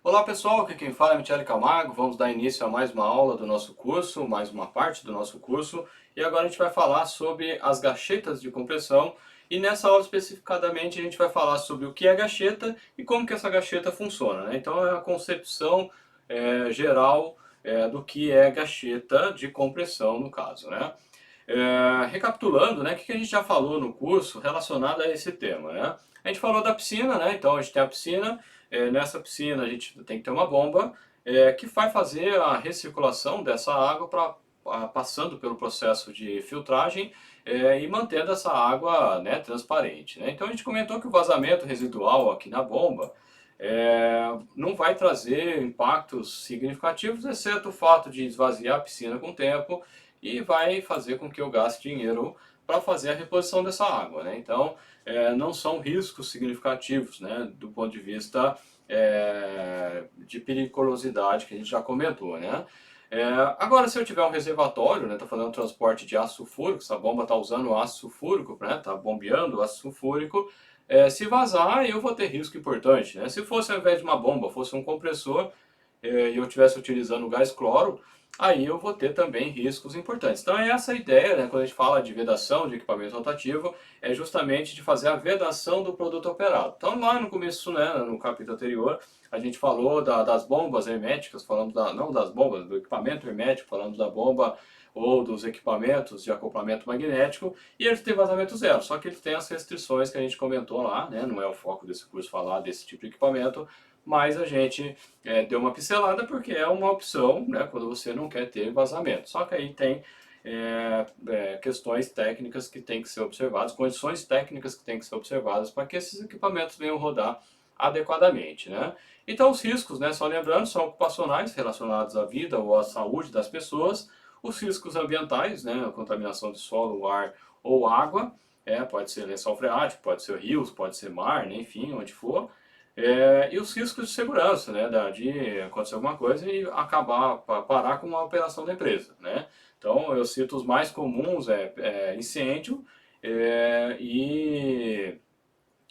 Olá pessoal, aqui quem fala é Michele Camargo. Vamos dar início a mais uma aula do nosso curso, mais uma parte do nosso curso. E agora a gente vai falar sobre as gachetas de compressão. E nessa aula especificadamente a gente vai falar sobre o que é gacheta e como que essa gacheta funciona, né? Então é a concepção geral do que é gacheta de compressão no caso, né? Recapitulando, né, o que a gente já falou no curso relacionado a esse tema, né? A gente falou da piscina, né? Então a gente tem a piscina, nessa piscina a gente tem que ter uma bomba que vai fazer a recirculação dessa água passando pelo processo de filtragem e mantendo essa água, né, transparente, né? Então a gente comentou que o vazamento residual aqui na bomba não vai trazer impactos significativos, exceto o fato de esvaziar a piscina com o tempo e vai fazer com que eu gaste dinheiro para fazer a reposição dessa água, né? Então, não são riscos significativos, né, do ponto de vista de periculosidade que a gente já comentou, né? Agora, se eu tiver um reservatório, né, estou fazendo transporte de ácido sulfúrico, essa bomba está usando ácido sulfúrico, né, está bombeando ácido sulfúrico, se vazar, eu vou ter risco importante, né? Se fosse ao invés de uma bomba, fosse um compressor, e eu estivesse utilizando gás cloro, aí eu vou ter também riscos importantes. Então é essa a ideia, né, quando a gente fala de vedação de equipamento rotativo, é justamente de fazer a vedação do produto operado. Então lá no começo, né, no capítulo anterior, a gente falou das bombas herméticas, falamos não das bombas, do equipamento hermético, falamos da bomba ou dos equipamentos de acoplamento magnético, e eles têm vazamento zero, só que eles têm as restrições que a gente comentou lá, né, não é o foco desse curso falar desse tipo de equipamento, mas a gente deu uma pincelada porque é uma opção, né, quando você não quer ter vazamento. Só que aí tem questões técnicas que têm que ser observadas, condições técnicas que têm que ser observadas para que esses equipamentos venham rodar adequadamente, né? Então os riscos, né, só lembrando, são ocupacionais relacionados à vida ou à saúde das pessoas, os riscos ambientais, né, a contaminação de solo, ar ou água, pode ser lençol freático, pode ser rios, pode ser mar, né, enfim, onde for, e os riscos de segurança, né, de acontecer alguma coisa e parar com a operação da empresa, né? Então, eu cito os mais comuns, incêndio é, e,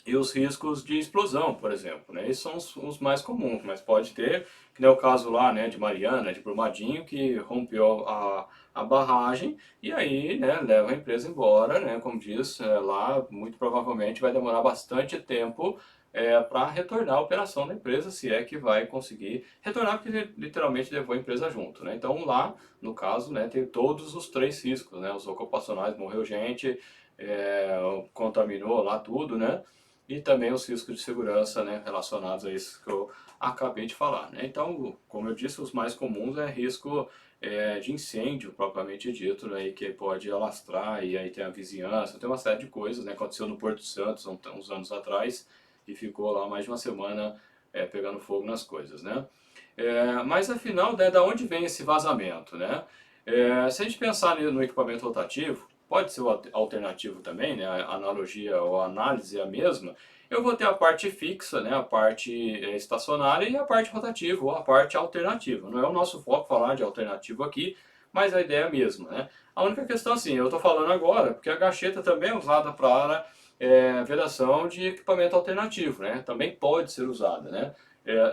e os riscos de explosão, por exemplo, né? Esses são os mais comuns, mas pode ter, que nem o caso lá, né, de Mariana, de Brumadinho, que rompeu a barragem e aí, né, leva a empresa embora, né, como diz lá, muito provavelmente vai demorar bastante tempo para retornar a operação da empresa, se é que vai conseguir retornar, porque literalmente levou a empresa junto, né? Então lá, no caso, né, tem todos os três riscos, né? Os ocupacionais, morreu gente, contaminou lá tudo, né? E também os riscos de segurança, né, relacionados a isso que eu acabei de falar, né? Então, como eu disse, os mais comuns é risco de incêndio, propriamente dito, né, e que pode alastrar, e aí tem a vizinhança, tem uma série de coisas, né? Aconteceu no Porto Santos uns anos atrás, e ficou lá mais de uma semana pegando fogo nas coisas, né? Mas afinal, né, da onde vem esse vazamento, né? Se a gente pensar no equipamento rotativo, pode ser o alternativo também, né? A analogia ou a análise é a mesma. Eu vou ter a parte fixa, né? A parte estacionária e a parte rotativa ou a parte alternativa. Não é o nosso foco falar de alternativo aqui, mas a ideia é a mesma, né? A única questão, assim, eu estou falando agora, porque a gacheta também é usada para vedação de equipamento alternativo, né? Também pode ser usada, né?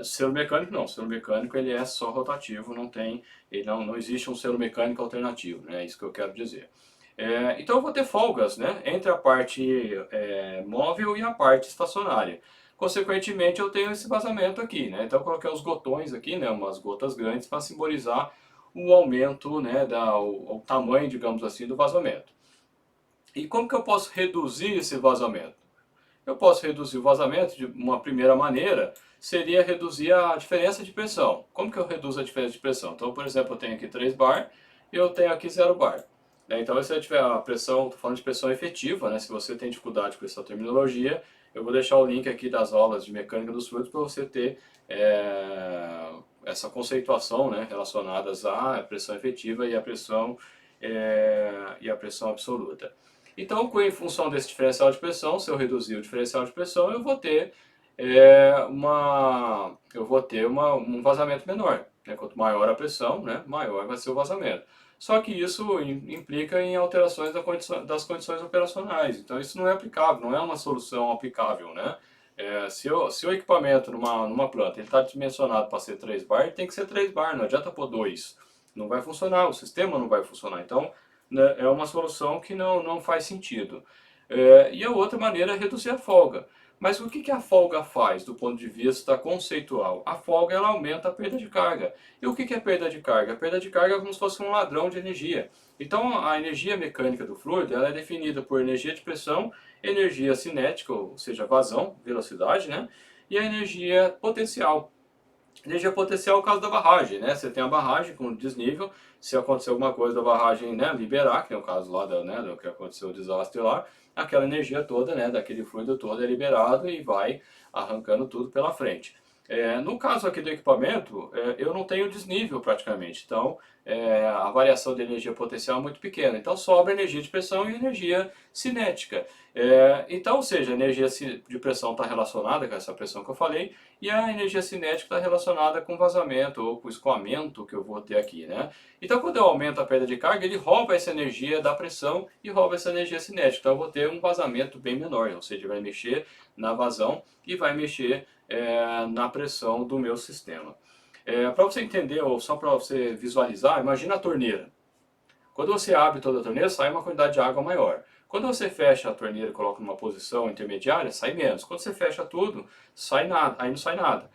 Selo mecânico não, selo mecânico ele é só rotativo, não existe um selo mecânico alternativo, né? É isso que eu quero dizer. Então eu vou ter folgas, né, entre a parte móvel e a parte estacionária. Consequentemente eu tenho esse vazamento aqui, né? Então eu coloquei os gotões aqui, né, umas gotas grandes para simbolizar o aumento, né, o tamanho, digamos assim, do vazamento. E como que eu posso reduzir esse vazamento? Eu posso reduzir o vazamento de uma primeira maneira, seria reduzir a diferença de pressão. Como que eu reduzo a diferença de pressão? Então, por exemplo, eu tenho aqui 3 bar e eu tenho aqui 0 bar. Então, se eu tiver a pressão, estou falando de pressão efetiva, né? Se você tem dificuldade com essa terminologia, eu vou deixar o link aqui das aulas de mecânica dos fluidos para você ter essa conceituação, né, relacionadas à pressão efetiva e a pressão absoluta. Então, em função desse diferencial de pressão, se eu reduzir o diferencial de pressão, eu vou ter um vazamento menor, né? Quanto maior a pressão, né, maior vai ser o vazamento. Só que isso implica em alterações das condições operacionais. Então, isso não é aplicável, não é uma solução aplicável, né? Se o equipamento numa planta está dimensionado para ser 3 bar, ele tem que ser 3 bar, não adianta pôr 2. Não vai funcionar, o sistema não vai funcionar. Então, né, é uma solução que não faz sentido. E a outra maneira é reduzir a folga. Mas o que a folga faz do ponto de vista conceitual? A folga ela aumenta a perda de carga. E o que é perda de carga? A perda de carga é como se fosse um ladrão de energia. Então a energia mecânica do fluido ela é definida por energia de pressão, energia cinética, ou seja, vazão, velocidade, né? E a energia potencial. Energia potencial é o caso da barragem, né? Você tem a barragem com desnível, se acontecer alguma coisa da barragem, né, liberar, que é o caso lá do que aconteceu o desastre lá, aquela energia toda, né, daquele fluido todo é liberado e vai arrancando tudo pela frente. No caso aqui do equipamento, eu não tenho desnível praticamente, então a variação de energia potencial é muito pequena, então sobra energia de pressão e energia cinética. Então, ou seja, a energia de pressão está relacionada com essa pressão que eu falei, e a energia cinética está relacionada com vazamento ou com escoamento que eu vou ter aqui, né? Então, quando eu aumento a perda de carga, ele rouba essa energia da pressão e rouba essa energia cinética. Então, eu vou ter um vazamento bem menor, ou seja, vai mexer na vazão e vai mexer na pressão do meu sistema. Para você entender, ou só para você visualizar, imagina a torneira. Quando você abre toda a torneira, sai uma quantidade de água maior. Quando você fecha a torneira e coloca numa posição intermediária, sai menos. Quando você fecha tudo, sai nada, aí não sai nada.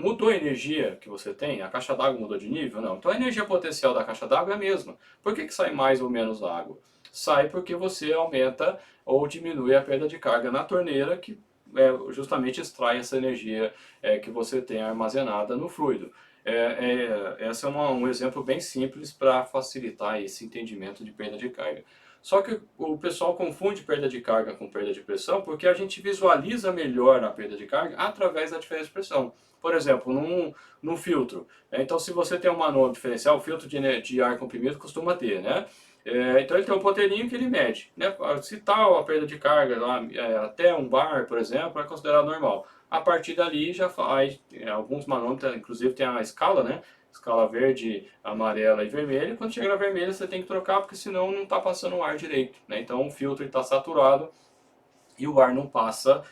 Mudou a energia que você tem? A caixa d'água mudou de nível? Não. Então a energia potencial da caixa d'água é a mesma. Por que sai mais ou menos água? Sai porque você aumenta ou diminui a perda de carga na torneira, que justamente extrai essa energia que você tem armazenada no fluido. Esse é um exemplo bem simples para facilitar esse entendimento de perda de carga. Só que o pessoal confunde perda de carga com perda de pressão porque a gente visualiza melhor a perda de carga através da diferença de pressão. Por exemplo, num filtro. Então, se você tem um manual diferencial, o filtro de ar comprimido costuma ter, né? Então ele tem um ponteirinho que ele mede, né? Se tal a perda de carga lá, até 1 bar, por exemplo, é considerado normal. A partir dali já faz, alguns manômetros, inclusive tem a escala, né? Escala verde, amarela e vermelha. Quando chega na vermelha você tem que trocar porque senão não está passando o ar direito, né? Então o filtro está saturado e o ar não passa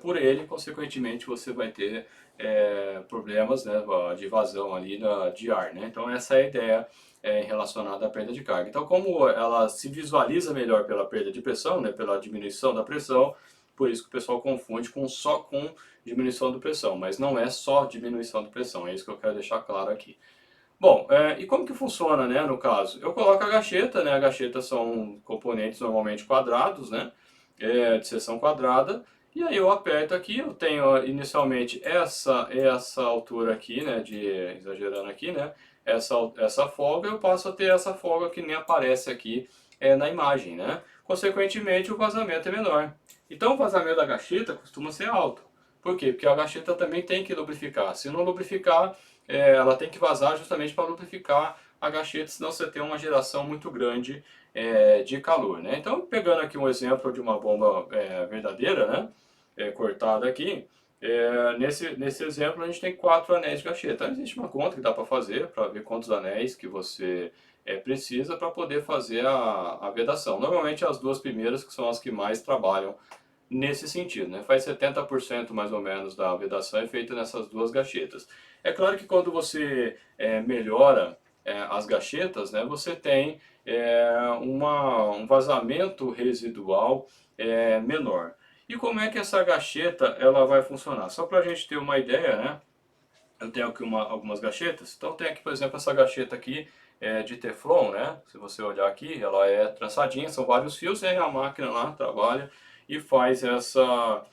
por ele, consequentemente você vai ter problemas, né, de vazão ali de ar, né? Então essa é a ideia relacionada à perda de carga. Então como ela se visualiza melhor pela perda de pressão, né, pela diminuição da pressão, por isso que o pessoal confunde só com diminuição de pressão, mas não é só diminuição de pressão, é isso que eu quero deixar claro aqui. Bom, e como que funciona, né, no caso? Eu coloco a gacheta, né, a gacheta são componentes normalmente quadrados, né, de seção quadrada, e aí eu aperto aqui, eu tenho inicialmente essa altura aqui, né, exagerando aqui, né, essa folga, eu passo a ter essa folga que nem aparece aqui na imagem, né. Consequentemente, o vazamento é menor. Então, o vazamento da gacheta costuma ser alto. Por quê? Porque a gacheta também tem que lubrificar. Se não lubrificar, ela tem que vazar justamente para lubrificar a gacheta, senão você tem uma geração muito grande de calor, né? Então, pegando aqui um exemplo de uma bomba verdadeira, né? Cortada aqui, nesse exemplo a gente tem 4 anéis de gacheta. Então, existe uma conta que dá para fazer, para ver quantos anéis que você precisa para poder fazer a vedação. Normalmente as duas primeiras que são as que mais trabalham nesse sentido, né? Faz 70% mais ou menos da vedação é feita nessas duas gachetas. É claro que quando você melhora as gachetas, né, você tem um vazamento residual menor. E como é que essa gacheta ela vai funcionar? Só para a gente ter uma ideia, né? Eu tenho aqui algumas gachetas. Então tem aqui, por exemplo, essa gacheta aqui de Teflon, né? Se você olhar aqui, ela é trançadinha, são vários fios, e aí a máquina lá trabalha e faz essa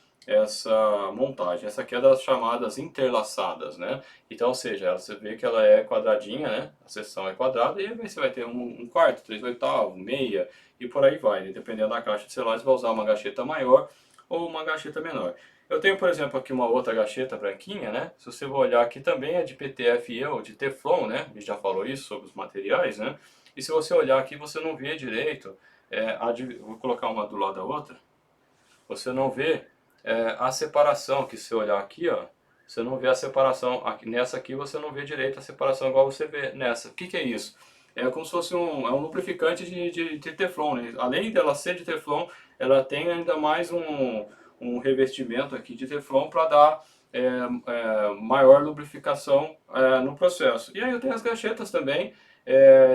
montagem. Essa aqui é das chamadas interlaçadas, né? Então, ou seja, você vê que ela é quadradinha, né? A seção é quadrada e aí você vai ter um quarto, 3/8, meia e por aí vai, né? Dependendo da caixa de celular, você vai usar uma gacheta maior ou uma gacheta menor. Eu tenho, por exemplo, aqui uma outra gacheta branquinha, né? Se você for olhar aqui também é de PTFE ou de Teflon, né? A gente já falou isso sobre os materiais, né? E se você olhar aqui, você não vê direito, vou colocar uma do lado da outra, você não vê a separação, que se você olhar aqui, ó, você não vê a separação, aqui, nessa aqui você não vê direito a separação igual você vê nessa. O que é isso? É como se fosse um lubrificante de Teflon, né? Além dela ser de Teflon, ela tem ainda mais um revestimento aqui de Teflon para dar maior lubrificação no processo. E aí eu tenho as gachetas também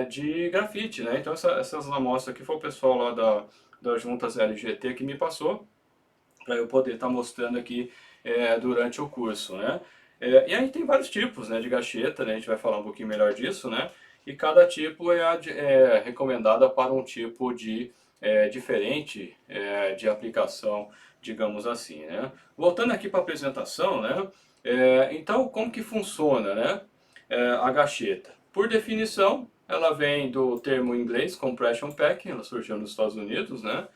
de grafite, né? Então essas amostras aqui foi o pessoal lá das juntas LGT que me passou, para eu poder estar mostrando aqui durante o curso, né? E aí tem vários tipos, né, de gacheta, né? A gente vai falar um pouquinho melhor disso, né? E cada tipo é recomendada para um tipo de diferente de aplicação, digamos assim, né? Voltando aqui para a apresentação, né? Então, como que funciona, né? A gacheta? Por definição, ela vem do termo em inglês compression packing, ela surgiu nos Estados Unidos, né?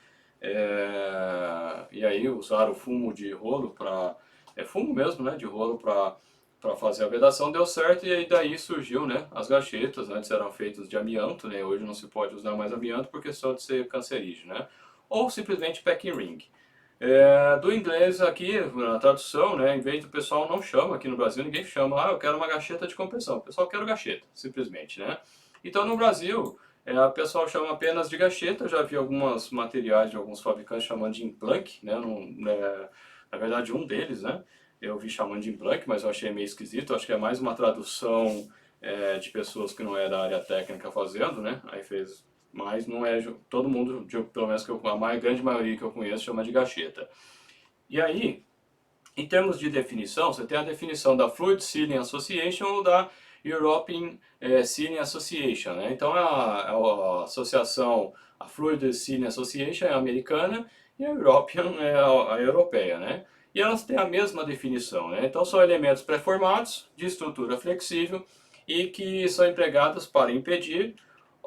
E aí usaram fumo de rolo para fumo mesmo, né, de rolo para fazer a vedação, deu certo, e aí daí surgiu, né, as gachetas. Antes eram feitas de amianto, né, hoje não se pode usar mais amianto por questão de ser cancerígeno, né, ou simplesmente packing ring. Do inglês aqui, na tradução, né, em vez do pessoal não chama, aqui no Brasil ninguém chama, eu quero uma gacheta de compressão, o pessoal quer gacheta, simplesmente, né. Então no Brasil, o pessoal chama apenas de gacheta. Eu já vi alguns materiais de alguns fabricantes chamando de implank, né, na verdade um deles, né, eu vi chamando de implank, mas eu achei meio esquisito, acho que é mais uma tradução de pessoas que não é da área técnica fazendo, né, aí fez. Mas não é todo mundo, pelo menos a grande maioria que eu conheço, chama de gacheta. E aí, em termos de definição, você tem a definição da Fluid Sealing Association ou da European Sealing Association, né? Então a associação, a Fluid Sealing Association é a americana e a European é a europeia, né? E elas têm a mesma definição, né? Então são elementos pré-formados de estrutura flexível e que são empregados para impedir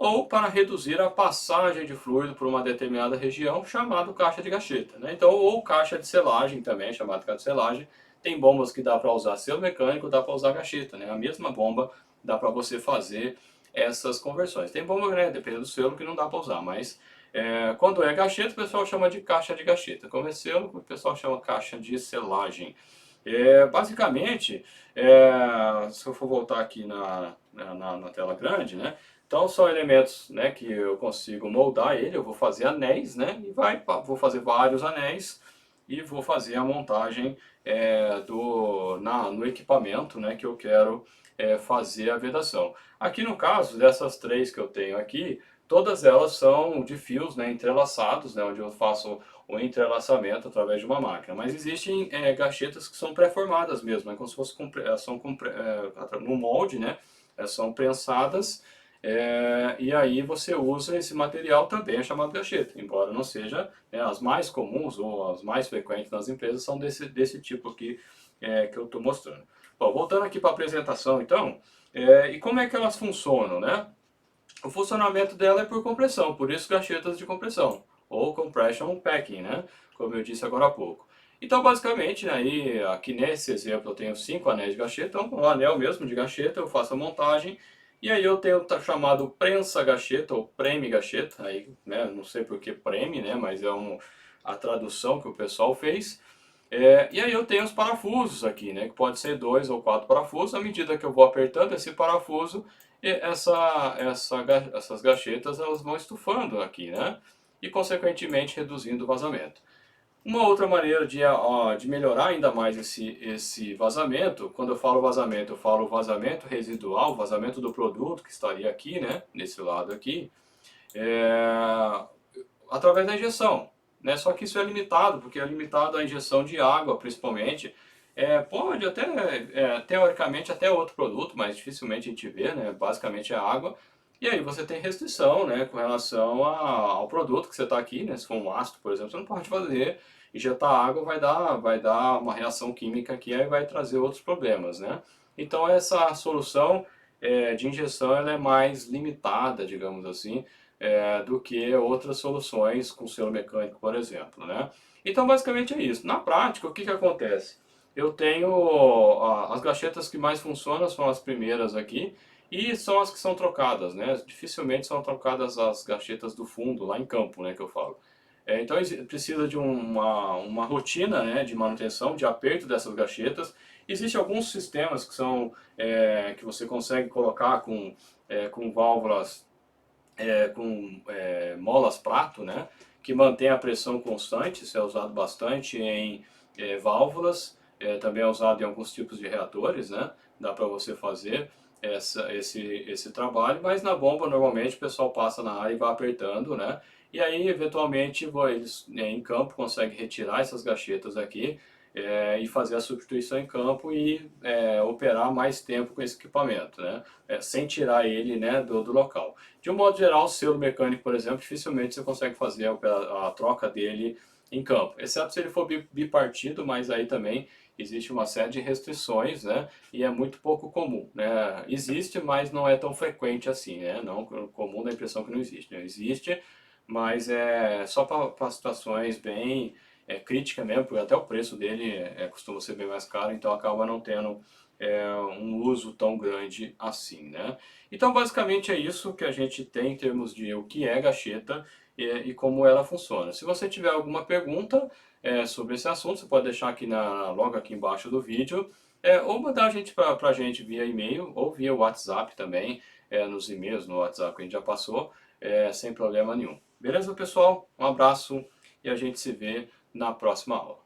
ou para reduzir a passagem de fluido por uma determinada região, chamado caixa de gacheta, né? Então, ou caixa de selagem também, chamado caixa de selagem. Tem bombas que dá para usar selo mecânico, dá para usar gacheta, né? A mesma bomba dá para você fazer essas conversões. Tem bomba, né, dependendo do selo, que não dá para usar, mas quando é gacheta, o pessoal chama de caixa de gacheta. Quando é selo, o pessoal chama caixa de selagem. Basicamente, se eu for voltar aqui na tela grande, né? Então são elementos, né, que eu consigo moldar ele, eu vou fazer anéis, né, e vou fazer vários anéis e vou fazer a montagem no equipamento, né, que eu quero fazer a vedação. Aqui no caso dessas três que eu tenho aqui, todas elas são de fios, né, entrelaçados, né, onde eu faço o entrelaçamento através de uma máquina. Mas existem gachetas que são pré-formadas mesmo, é como se fosse no molde, né, são prensadas. E aí você usa esse material também, é chamado gacheta, embora não seja, né, as mais comuns ou as mais frequentes nas empresas são desse tipo aqui que eu estou mostrando. Bom, voltando aqui para a apresentação então, e como é que elas funcionam, né? O funcionamento dela é por compressão, por isso gachetas de compressão, ou compression packing, né? Como eu disse agora há pouco. Então, basicamente, aí, aqui nesse exemplo eu tenho 5 anéis de gacheta, então um anel mesmo de gacheta, eu faço a montagem, e aí eu tenho o chamado prensa gacheta, ou preme gacheta, aí, né, não sei por que preme, né, mas é a tradução que o pessoal fez. E aí eu tenho os parafusos aqui, né, que pode ser 2 ou 4 parafusos. À medida que eu vou apertando esse parafuso, essas gachetas elas vão estufando aqui, né, e consequentemente reduzindo o vazamento. Uma outra maneira de melhorar ainda mais esse vazamento, quando eu falo vazamento residual, vazamento do produto que estaria aqui, né, nesse lado aqui, é, através da injeção, né? Só que isso é limitado, porque é limitado à injeção de água, principalmente. Pode até, teoricamente, até outro produto, mas dificilmente a gente vê, né? Basicamente é água. E aí você tem restrição, né, com relação ao produto que você está aqui, né? Se for um ácido, por exemplo, você não pode fazer. Injetar água vai dar uma reação química aqui e vai trazer outros problemas, né? Então essa solução de injeção ela é mais limitada, digamos assim, do que outras soluções com selo mecânico, por exemplo, né? Então basicamente é isso. Na prática, o que que acontece? Eu tenho as gachetas que mais funcionam são as primeiras aqui e são as que são trocadas, né? Dificilmente são trocadas as gachetas do fundo, lá em campo, né, que eu falo. Então precisa de uma rotina, né, de manutenção, de aperto dessas gachetas. Existem alguns sistemas que são que você consegue colocar com válvulas com molas prato, né? que mantém a pressão constante, isso é usado bastante em válvulas, também é usado em alguns tipos de reatores, né? Dá para você fazer esse trabalho, mas na bomba normalmente o pessoal passa na área e vai apertando, né? E aí eventualmente eles em campo conseguem retirar essas gachetas aqui e fazer a substituição em campo e operar mais tempo com esse equipamento, né? Sem tirar ele, né, do local. De um modo geral, o selo mecânico, por exemplo, dificilmente você consegue fazer a troca dele em campo, exceto se ele for bipartido, mas aí também existe uma série de restrições, né? E é muito pouco comum, né? Existe, mas não é tão frequente assim, né? Não comum dá a impressão que não existe, né? Existe, mas é só para situações bem críticas mesmo, porque até o preço dele costuma ser bem mais caro, então acaba não tendo um uso tão grande assim, né? Então basicamente é isso que a gente tem em termos de o que é gacheta e como ela funciona. Se você tiver alguma pergunta sobre esse assunto, você pode deixar aqui logo aqui embaixo do vídeo, ou mandar a gente via e-mail ou via WhatsApp também, nos e-mails, no WhatsApp que a gente já passou, sem problema nenhum. Beleza, pessoal? Um abraço e a gente se vê na próxima aula.